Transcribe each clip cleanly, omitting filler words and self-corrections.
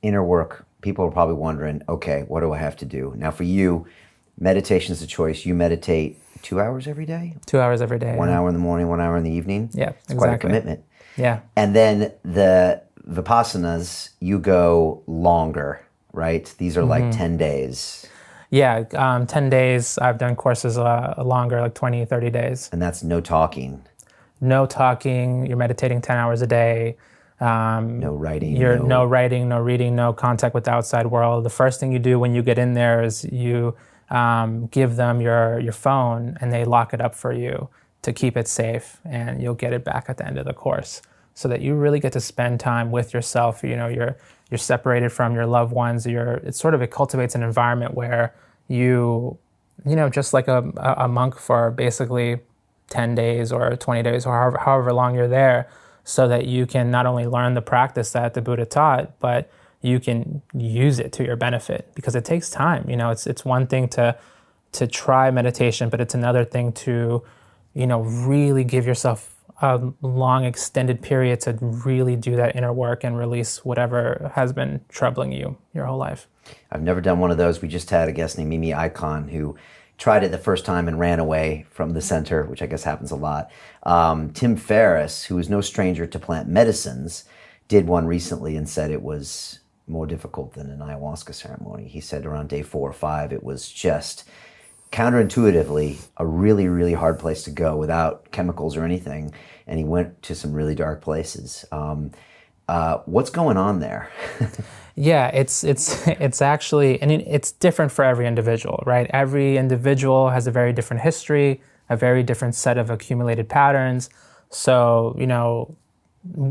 inner work, people are probably wondering, okay, what do I have to do? Now for you, meditation is a choice. You meditate 2 hours every day? 2 hours every day. 1 hour in the morning, 1 hour in the evening? Yeah, It's exactly. quite a commitment. Yeah. And then the Vipassanas, you go longer, right? These are like 10 days. Yeah, 10 days. I've done courses longer, like 20, 30 days. And that's no talking. No talking. You're meditating 10 hours a day. No writing. No writing, no reading, no contact with the outside world. The first thing you do when you get in there is you give them your phone, and they lock it up for you to keep it safe, and you'll get it back at the end of the course, so that you really get to spend time with yourself. You know, you're separated from your loved ones. It cultivates an environment where you know, just like a monk for basically 10 days or 20 days or however long you're there, so that you can not only learn the practice that the Buddha taught, but you can use it to your benefit, because it takes time. You know, it's one thing to try meditation, but it's another thing to, you know, really give yourself a long extended period to really do that inner work and release whatever has been troubling you your whole life. I've never done one of those. We just had a guest named Mimi Icon who tried it the first time and ran away from the center, which I guess happens a lot. Tim Ferriss, who is no stranger to plant medicines, did one recently and said it was more difficult than an ayahuasca ceremony. He said around day 4 or 5, it was just counterintuitively a really, really hard place to go without chemicals or anything. And he went to some really dark places. What's going on there? Yeah, it's actually, and it's different for every individual, right? Every individual has a very different history, a very different set of accumulated patterns. So, you know,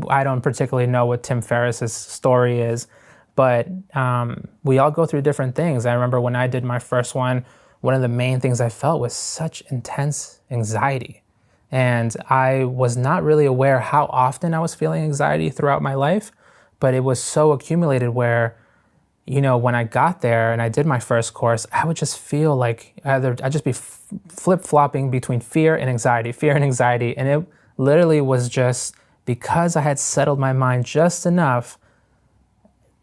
I don't particularly know what Tim Ferriss's story is, but we all go through different things. I remember when I did my first one of the main things I felt was such intense anxiety. And I was not really aware how often I was feeling anxiety throughout my life, but it was so accumulated where, you know, when I got there and I did my first course, I would just feel like I'd just be flip-flopping between fear and anxiety. And it literally was just because I had settled my mind just enough,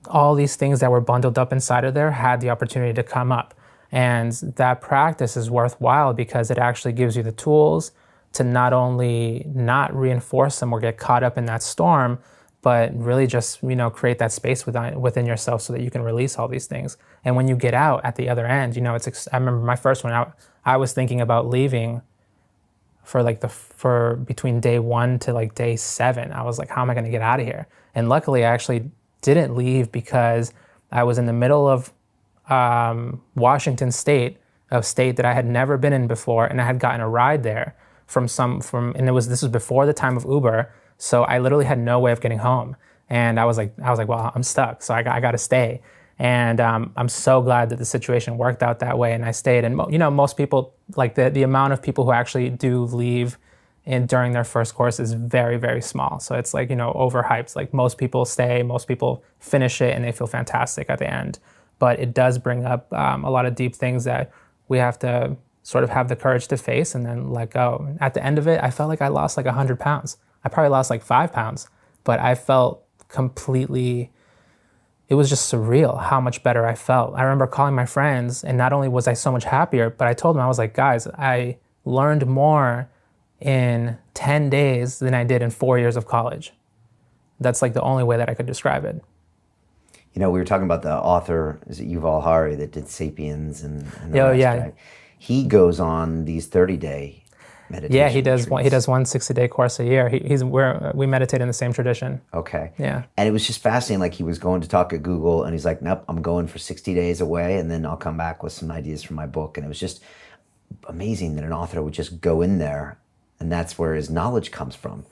all these things that were bundled up inside of there had the opportunity to come up. And that practice is worthwhile because it actually gives you the tools to not only not reinforce them or get caught up in that storm, but really just, you know, create that space within yourself so that you can release all these things. And when you get out at the other end, you know, I remember my first one out, I was thinking about leaving for between day 1 to like day 7. I was like, how am I going to get out of here? And luckily I actually didn't leave because I was in the middle of Washington State, a state that I had never been in before, and I had gotten a ride there and this was before the time of Uber, so I literally had no way of getting home. And I was like, well, I'm stuck, so I got to stay. And I'm so glad that the situation worked out that way, and I stayed. And you know, most people, like the amount of people who actually do leave during their first course is very, very small. So it's like, you know, overhyped. Like most people stay, most people finish it, and they feel fantastic at the end. But it does bring up a lot of deep things that we have to sort of have the courage to face and then let go. At the end of it, I felt like I lost like 100 pounds. I probably lost like 5 pounds, but I felt completely, it was just surreal how much better I felt. I remember calling my friends, and not only was I so much happier, but I told them, I was like, guys, I learned more in 10 days than I did in 4 years of college. That's like the only way that I could describe it. You know, we were talking about the author, is it Yuval Harari, that did Sapiens and the rest, yeah. right? He goes on these 30-day meditation. Yeah, he does. retreats. He does one 60-day course a year. We meditate in the same tradition. Okay. Yeah. And it was just fascinating. Like he was going to talk at Google, and he's like, "Nope, I'm going for 60 days away, and then I'll come back with some ideas for my book." And it was just amazing that an author would just go in there, and that's where his knowledge comes from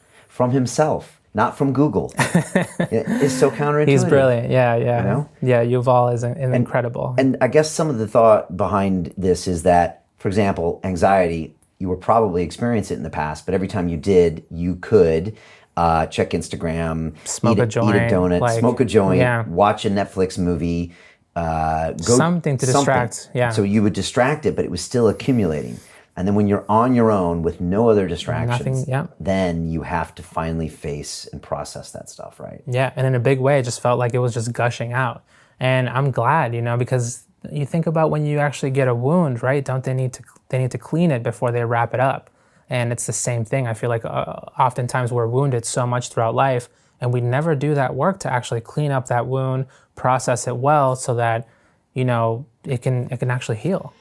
himself, not from Google. It's so counterintuitive. He's brilliant. Yeah. You know? Yeah, Yuval is incredible. And I guess some of the thought behind this is that, for example, anxiety, you were probably experiencing it in the past, but every time you did, you could check Instagram, smoke a joint, eat a donut, smoke a joint, watch a Netflix movie, something to distract. Yeah. So you would distract it, but it was still accumulating. And then when you're on your own with no other distractions, Nothing, yeah. then you have to finally face and process that stuff, right? Yeah, and in a big way, it just felt like it was just gushing out. And I'm glad, because you think about when you actually get a wound, right? Don't they need to clean it before they wrap it up? And it's the same thing. I feel like oftentimes we're wounded so much throughout life, and we never do that work to actually clean up that wound, process it well, so that it can actually heal.